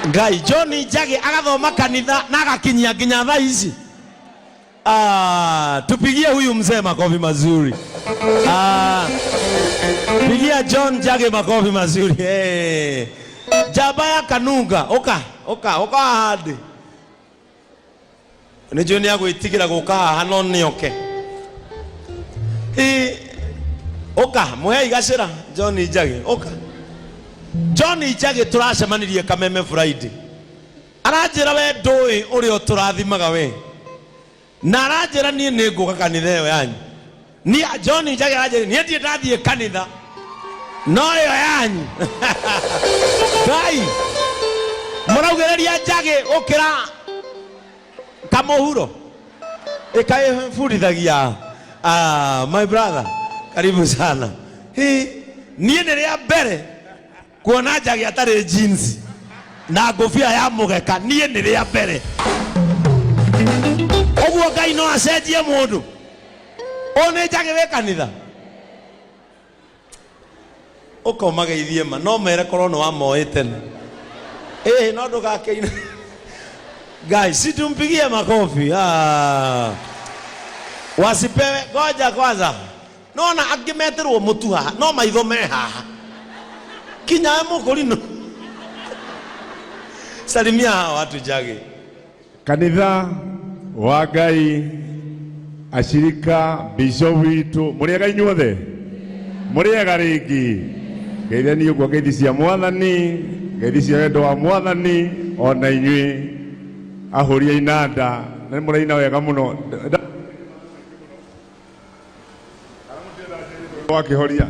Ngai John Njagi agathoma kanitha na agakinyia nginya thaa ici. Tupigie huyu mzee makofi mazuri. Pigia John Njagi makofi mazuri. Jabaya Kanunga, oka hadi. Ni John yako itikira guka hanoni oke. Oka muhe igacira John Njagi, oka. John Njagi turacemanirie Kameme Friday. Aranjira we ndui urio turathimaga we. Na aranjira nie ninguka kanitha yo yanyu. Ni John Njagi aranjira nie ndie ndathie kanitha. No yo yanyu. Ngai. Muraugereria Njagi ukira kamuhuro. Ekaye furithagia. My brother, karibu sana. Nie niria mbere kuona Njagi atare jeans na ngofia ya mugeka, nie niria mbere. Oguo Ngai no acenjie mundu. One Njagi we kanitha. Ukomageithie ma no mere korona wa moete. No ndugakeina. Guys, situmpigie makofi. Wasipewe goja kwanza. Nona angimeterwo mutu haha, no maitho me haha. Kinya mugurino. Salimia hawa watu Njagi. Kanitha wa Ngai, ashirika, bishop witu, muriega inyuothe? Muriega ringi? Ngeithani uguo ngeithi cia Mwathani, ngeithi cia wendo wa Mwathani, ona inyui ahuria inanda, na muraina wega muno. Wakihoria.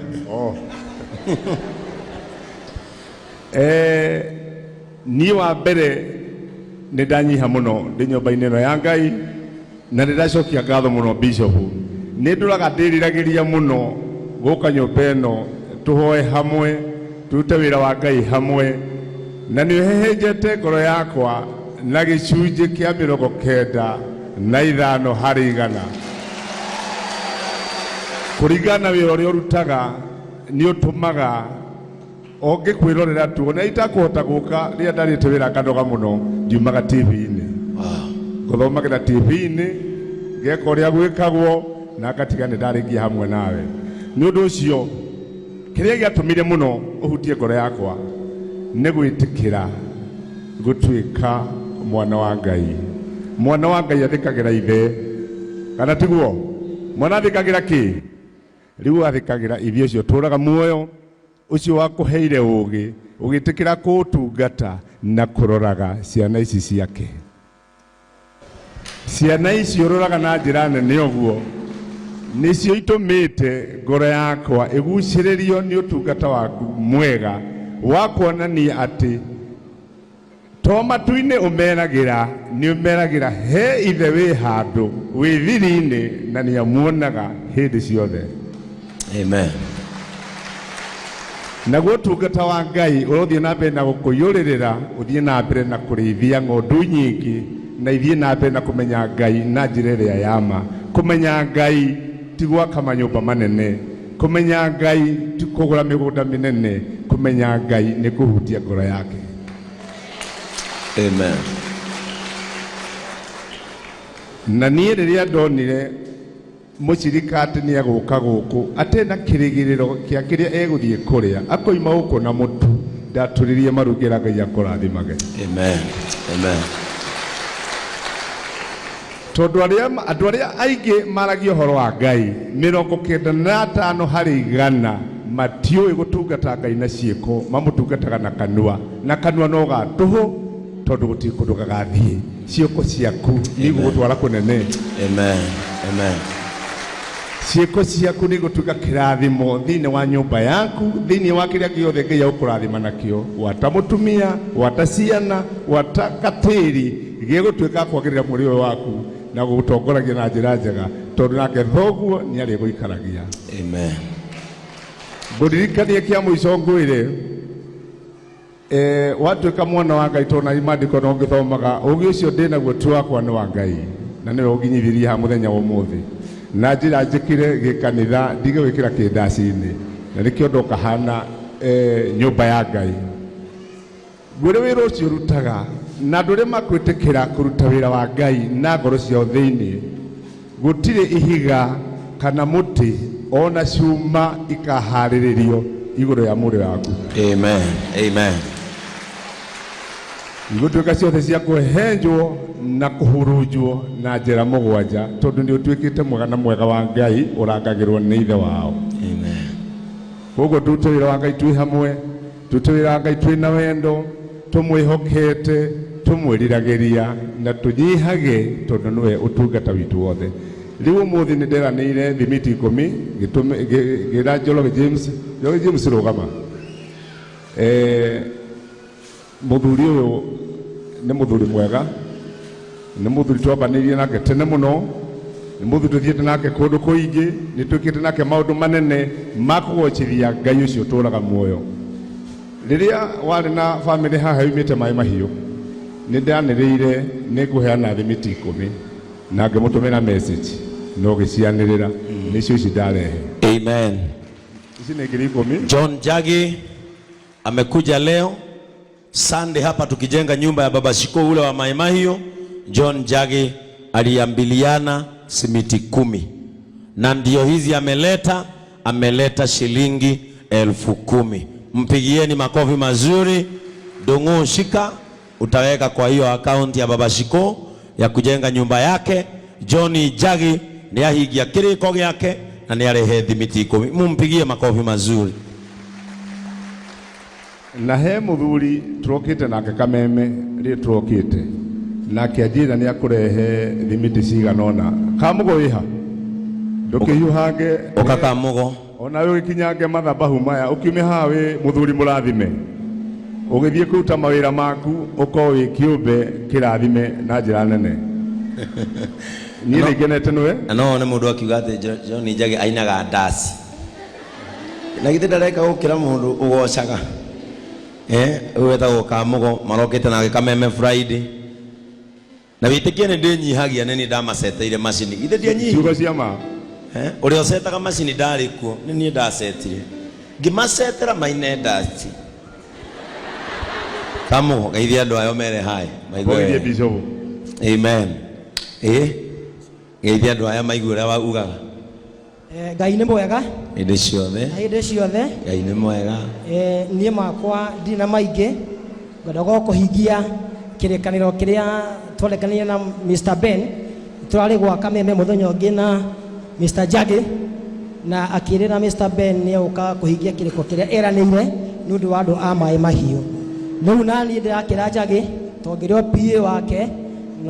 Ni wa mbere nidanyiha muno ndi nyumba-ini ino ya Ngai, na ndiracokia ngatho muno bishop. Ni nduraga ndiriragiria muno guka nyumba ino tuhoe hamwe, turute wira wa Ngai hamwe, na ni hehenjete ngoro yakwa na gicunji kia 95 harĩ 100 kuringana wira uria urutaga ni utumaga ongikwirorera tu na itakuhota guka ria ndarite wira kadoga muno ngiumaga TV-ini. Guthomagira TV-ini ngeka uria gwikagwo na ngatigana ndaringia hamwe nawe. Ni undu ucio kiria giatumire muno uhutie ngoro yakwa ni gwitikira gutuika mwana wa Ngai. Mwana wa Ngai athikagira ithe, kana tiguo? Mwana athikagira ki? Riu athikagira ithe ucio turaga muoyo ucio wakuheire ugi ugitikira kutungata na kuroraga ciana ici ciake. Ciana ici uroraga na njira nene uguo nicio itumite ngoro yakwa iguciririo ni utungata waku mwega wa kuonania ati to matu-ini umeragira ni umeragira he ithe wi handu wi thiri-ini na ni amuonaga hindi ciothe. Amen. Na gutungata wa Ngai urothie na mbere na gukuyuririra, uthie na mbere na kurithia ng'ondu nyingi, na ithie na mbere na kumenya Ngai na njira iria yama. Kumenya Ngai ti gwaka manyumba manene, kumenya Ngai ti kugura migunda minene, kumenya Ngai ni kuhutia ngoro yake. Amen. Na niĩ rĩrĩa ndonire mũcirika atĩ nĩ egũka gũkũ atena kĩrĩgĩrĩro kĩa kĩrĩa egũthiĩ kũrĩa akoima gũkũ na mũtu, ndatũrĩrie marugĩra Ngai akũrathimage. Amen. Amen. Tondũ andũ arĩa aingĩ maragia ũhoro wa Ngai 95 harĩ 100 matiũĩ gũtungata Ngai na ciĩko, mamũtungataga na kanua, na kanua no gatũhũ tondu guti kundu gagathiĩ. Ciĩko ciaku ni gũgũtwara kũnene. Amen. Amen. Ciĩko ciaku ni gũtuĩka kĩrathimo thĩinĩ wa nyũmba yaku, thĩinĩ wa kĩrĩa gĩothe Ngai agũkũrathima nakĩo, wata mũtumia, wata ciana, wata gatĩri, gĩgũtuĩka kwagĩrĩra mũrĩ ũyũ waku na gũgũtongoragia na njĩra njega, tondũ nake thoguo nĩ arĩ gũikaragia. Amen. Ngũririkania kĩa mũico ngwĩre watuĩka mwana wa Ngai, tondũ na imandĩko no ngĩthomaga ũũgĩ ũcio ndĩnaguo tu wakwa nĩ wa Ngai, na nĩwe ũnginyithirie ha mũthenya wa ũmũthĩ, na njĩra njĩkĩre gĩkanitha ndige gwĩkĩra kĩndaci-inĩ, na nĩkĩo ndoka hana nyũmba ya Ngai. gwire wira ucio rutaga na ndure makwitikira kuruta wira wa Ngai na ngoro cio thiini gutire ihiga kana muti ona ciuma ikahariririo iguru ya muri waku. Amen. Amen. Igũtuĩka ciothe cia kũhenjwo na kũhurunjwo na njĩra mũgwanja tondũ nĩ ũtuĩkĩte mwega mwega wa Ngai ũrangagĩrwo nĩ ithe wao. Amen. Koguo tũrute wĩra wa Ngai twĩ hamwe, tũrute wĩra wa Ngai twĩ na wendo, tũmwĩhokete, tũmwĩriragĩria na tũnyihage tondũ nĩwe ũtungata witũ wothe. Rĩu ũmũthĩ nĩ nderanĩire thimiti 10 ngĩra Njoroge James rũgama. Muthuri uyu ni muthuri mwega, ni muthuri twambanĩirie nake tene mũno, ni muthuri tuthiĩte nake kũndũ kũingĩ, ni twĩkĩte nake maũndũ manene ma kũgocithia Ngai ũcio ũtũũraga muoyo. Rĩrĩa warĩ na family haha yumĩte Maĩ Mahiũ, nĩ ndanĩrĩire nĩ ngũheana thimiti 10 na ngĩmũtũmĩra message no gĩcianĩrĩra nĩcio ici ndarehe. Amen. Ici nĩ ngiri 10. John Njagi amekuja leo Sunday hapa tukijenga nyumba ya Baba Shiko ule wa Maĩ Mahiũ. John Njagi aliambiliana simiti 10 na ndio hizi ameleta shilingi 10,000. Mpigieni makofi mazuri. Ndung'u shika utaweka kwa hiyo account ya Baba Shiko ya kujenga nyumba yake. John Njagi ni ahigia kiriko gyake na ni arehe thimiti 10. Mumpigie makofi mazuri. Na he muthuri turokite nake Kameme ri turokite nake ajira ni akurehe thimiti ciganona kamugo wiha ndukiyuhange ukakamugo ona we kinyange mathabahu maya ukiume hawe muthuri murathime ugithie kuruta mawira maku ukowi kiumbe kirathime na njira nene. Ni rigenete nwe no ne mundu akiuga ati John Njagi ainaga ndasi na gite ndareka gukira mundu ugocaga wetagwo Kamugo marokete na Kameme Friday na witikie ni ndinyihagia nini ndamaceteire macini ithe ndianyihi ciugo cia ma uri ocetaga macini ndari kuo ni ndacetire ngimacetera maine ndasi Kamugo geithia andu ayo mere hai maigwe bishop. Amen. Geithia andu aya maigue uria waugaga Ngai nĩ mwega hĩndĩ ciothe. Ngai nĩ mwega. Niĩ makwa ndina maingĩ ngwendaga kũhingia kĩrĩkanĩro kĩrĩa twarekanire na Mr. Ben tũrarĩ gwa Kameme mũthenya ũngĩ na Mr. Njagi na akĩrĩra Mr. Ben nĩ egũka kũhingia kĩrĩko kĩrĩa eranĩire nĩ ũndũ wa andũ a Maĩ Mahiũ. Rĩu naniĩ ndĩrakĩra Njagi tongĩrĩ PA wake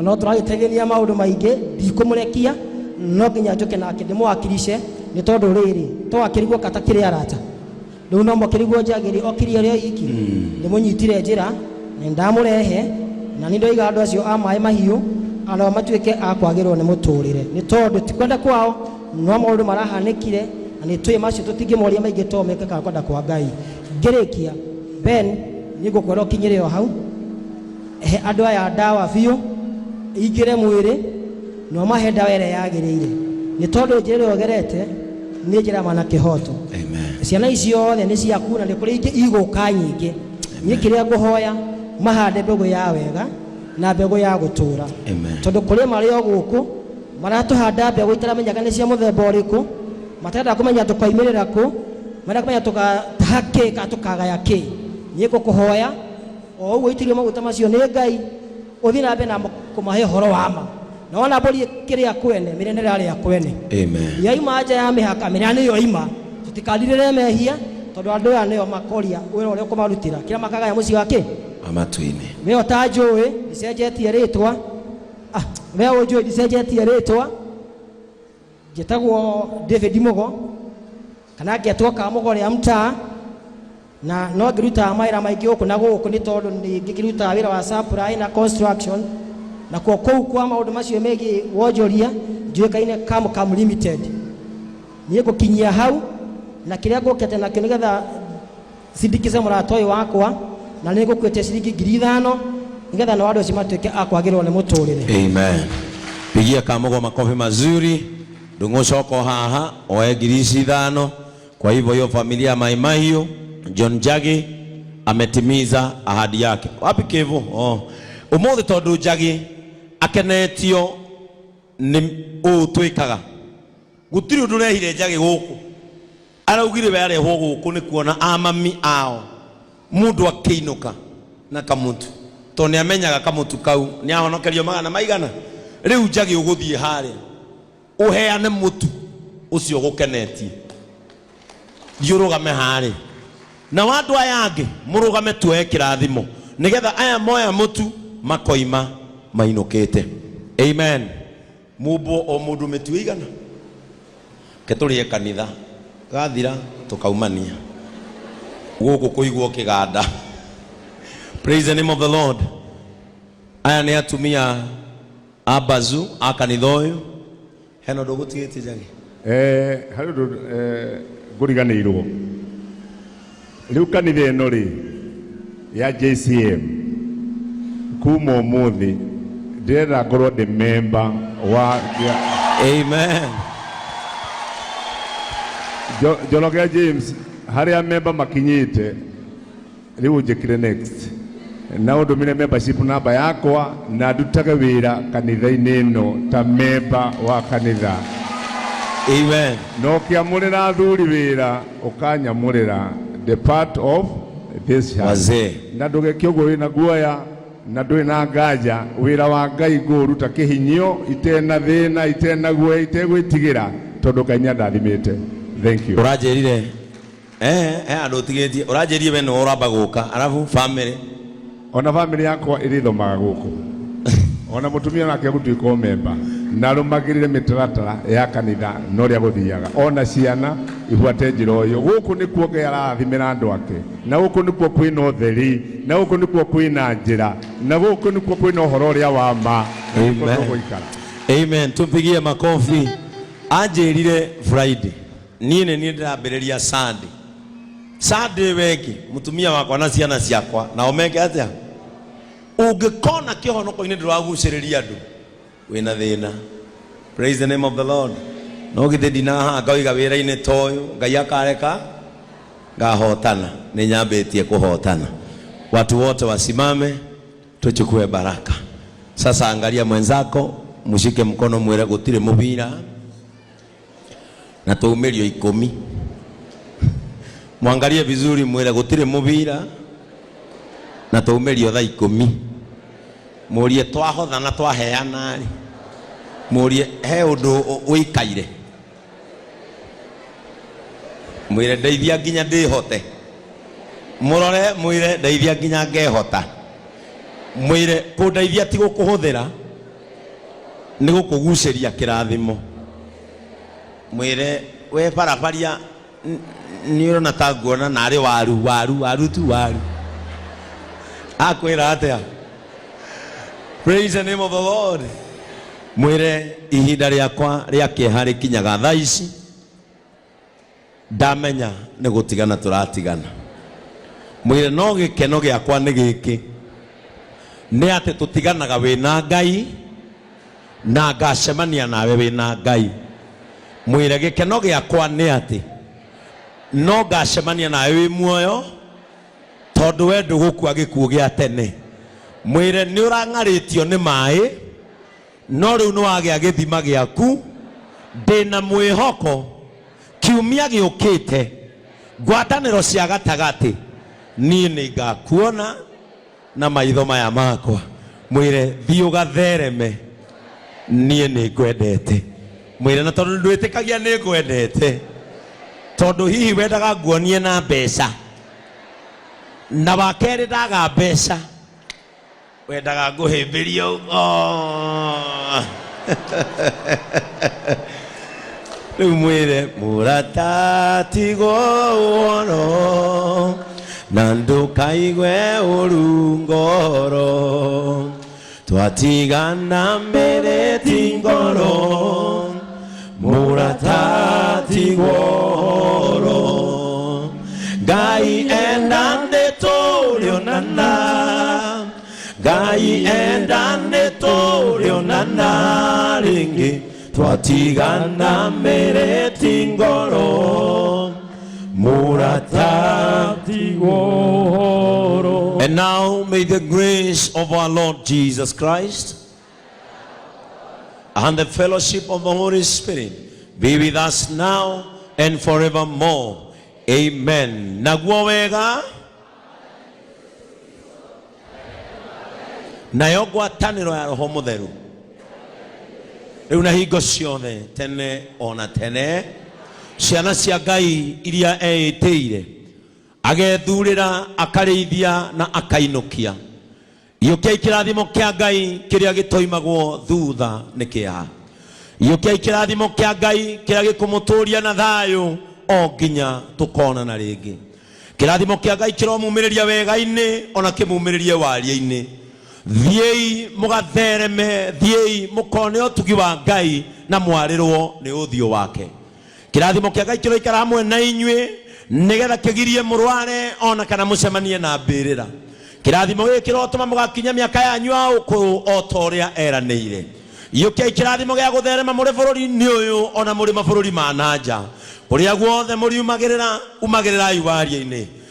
no tũragĩteithania maũndũ maingĩ ndikũmũrekia no nginya njoke nake ndĩmũwakilishe nĩ tondũ rĩrĩ twakĩrigwo kata kĩrĩa arata rĩu no mũkĩrigwo Njagi okirie ũrĩa iki ndĩmũnyitire njĩra na ndamũrehe na nĩ ndoiga andũ acio a Maĩ Mahiũ anao matuĩke a kwagĩrwo nĩ mũtũrĩre nĩ tondũ ti kwenda kwao no maũndũ marahanĩkire na nĩ twĩ macio tũtingĩmoria maingĩ to meke kana kwenda kwa Ngai. Ngĩrĩkia Ben nĩ ngũkwĩra ũkinyĩre o hau he andũ aya ndawa biũ ingĩre mwĩrĩ no mahe ndawa ĩrĩa yagĩrĩire nĩ tondũ njĩra ogerete nĩ njĩra mana kĩhoto. Amen. Ciana icio nĩ ciaku na nĩ kũrĩ ingĩ igũka nyingĩ niĩ kĩrĩa ngũhoya mahande mbegũ ya wega na mbegũ ya gũtũra tondũ kũrĩ marĩ o gũkũ maratũhanda mbegũ itaramenyaga nĩ cia mũthemba ũrĩkũ matarenda kũmenya tũkoimĩrĩra kũ marenda kũmenya tũgataha kĩ kana tũkagaya kĩ. Niĩ ngũkũhoya o ũguo itirio maguta macio nĩ Ngai ũthiĩ na mbere na kũmahe ũhoro wa ma na wona mbũri kĩrĩa kwene mĩrĩ nĩrarĩa kwene. Amen. Yaima nja ya mĩhaka mĩrĩa nĩyo ima tũtikandirĩre mehia tondũ andũ aya nĩo makoria wĩra ũrĩa ũkũmarutĩra kĩrĩa makagaya mũciĩ wake amatu-inĩ. We ta njũĩ ndicenjetie rĩtwa we ũnjũĩ ndicenjetie rĩtwa njĩtagwo David Mugo kana ngĩetwo Kamugo rĩa mtaa na no ngĩrutaga mawĩra maingĩ gũkũ na gũkũ nĩ tondũ nĩ ngĩrutaga wĩra wa supply na construction na kũu kwa maũndũ macio megiĩ wonjoria njuĩkaine Cam Limited. Niĩ ngũkinyia hau na kĩrĩa ngũkĩte nakĩo nĩgetha sindikize mũrata ũyũ wakwa na nĩ ngũkwĩte ciringi 5,000 nĩgetha no andũ acio matuĩke a kwagĩrwo nĩ mũtũrĩre. Amen. Pigia Kamugo makofi mazuri. Ndung'u coko haha oe 5,000. Kwa hivyo hiyo familia ya Maĩ Mahiũ John Njagi ametimiza ahadi yake. Wapi Kevo? Umuthi tondu Njagi akenetio ni utwikaga gutiri undu rehire Njagi guku araugire we arehwo guku ni kuona amami ao mundu akiinuka na kamutu to ni amenyaga kamutu kau ni ahonokerio magana maigana. Riu Njagi uguthie hare uheane mutu ucio gukenetie yurugame hare na wandu aya angi murugame tuoe kirathimo nigetha aya moya mutu makoima mainukite. Amen. Mubo o mundu metu igana keturie kanitha gathira tukaumania guku kuigwo kiganda. Praise the name of the Lord. Aya ni atumia abazu akanithoyo heno dogutigite Njagi haru nguriganirwo riu kanitha ino ri ya JCM kuma umuthi ndirenda ngorwo ndi member wa Amen. Njoroge James haria member makinyite riu njikire next na undumire membership namba yakwa na ndutage wira kanitha-ini ino ta member wa kanitha. Amen. No kiamurira athuri wira ukanyamurira the part of this church. Wazee Na ndugeke uguo wina guoya na ndui na nganja wira wa Ngai nguruta kihinyio itena thina itena guoya itegwitigira tondu Ngai ndathathimite. Thank you. Urajerire andu tigetie urajerie we no uramba guka arafu family ona family yakwa irithomaga guku ona mutumia nake gutuika member na rumagirire mitaratara ya kanitha no ria guthiaga ona ciana ihuate njira uyu guku ni kuo Ngai arathimira andu ake na guku ni kuo kwina utheri na guku ni kuo kwina njira na guku ni kuo kwina uhoro uria wa ma. Amen. Amen. Tumpigie makofi. Anjirire Friday niĩ ndĩrambĩrĩria Sunday weki mutumia wakwa na ciana ciakwa na omeke atia ungikona kihonoko-inĩ ndĩragucĩrĩria andũ wĩna thĩna. Praise the name of the Lord. No githĩ ndinaha ngaiga wĩra-inĩ ta ũyũ Ngai akareka ngahotana. Nĩ nyambĩtie kũhotana. Watu wote wasimame tuchukue baraka. Sasa angalia mwenzako mshike mkono mwere gutire mubira na tuumerio 10. Mwangalie vizuri mwere gutire mubira na tuumerio tha 10. Murie twahotha na twaheana ri. Murie he undu uikaire. Mwire ndeithia nginya ndihote. Murore mwire ndeithia nginya ngehota. Mwire kundeithia ti gukuhuthira ni gukuguceria kirathimo. Mwire we barabaria ni urona ta nguona nari waru tu waru akwira atia. Praise the name of the Lord. Mwire ihinda riakwa ria kieha rikinyaga thaa ici ndamenya ni gutigana turatigana. Mwire no gikeno giakwa ni giki ni ati tutiganaga wina Ngai na ngacemania nawe wina Ngai. Mwire gikeno giakwa ni ati no ngacemania nawe wi muoyo tondu we ndugukua gikuo gia tene. Mwire ni urangaritio ni mai no riu ni wagia githima giaku ndina mwihoko kiumia giukite ngwataniro cia gatagati nie ni ngakuona na maitho maya makwa. Mwire thiu gathereme nie ni ngwendete. Mwire na tondu ndwitikagia ni ngwendete tondu hihi wendaga nguonie na mbeca na wakeri ndaga mbeca wendaga nguhimbirio riu mwire murata tigo wono na ndukaigwe uru ngoro twatigana mbere ti ngoro murata tigoro Ngai endane torionana Ngai endane torionana ringi twatigana mbere ti ngoro murata tigoro And now may the grace of our Lord Jesus Christ and the fellowship of the Holy Spirit be with us now and forevermore. Amen. Naguo wega nayo ngwatanĩro ya Roho Mũtheru rĩu na hingo ciothe tene ona tene. Ciana cia Ngai iria eĩtĩire agethurĩra akarĩithia na akainukia. Iyũkiai kĩrathimo kĩa Ngai kĩrĩa gĩtoimagwo thutha nĩ kĩeha. Iyũkiai kĩrathimo kĩa Ngai kĩrĩa gĩkũmũtũũria na thayũ o nginya tũkonana rĩngĩ. Kĩrathimo kĩa Ngai kĩromumĩrĩria wega-inĩ ona kĩmumĩrĩrie waria-inĩ. Thiĩi mũgathereme, thiĩi mũkone ũtugi wa Ngai na mwarĩrwo nĩ ũthiũ wake. Kĩrathimo kĩa Ngai kĩroikara hamwe na inyuĩ nĩgetha kĩgirie mũrware ona kana mũcemanie na mbĩrĩra. Kĩrathimo gĩkĩ kĩrotũma mũgakinya mĩaka yanyu ya ũkũrũ o ta ũrĩa eranĩire. Iyũkiai kĩrathimo gĩa gũtherema mũrĩ bũrũri-inĩ ũyũ ona mũrĩ mabũrũri ma na nja. Kũrĩa guothe mũriumagĩrĩra umagĩrĩrai waria-inĩ.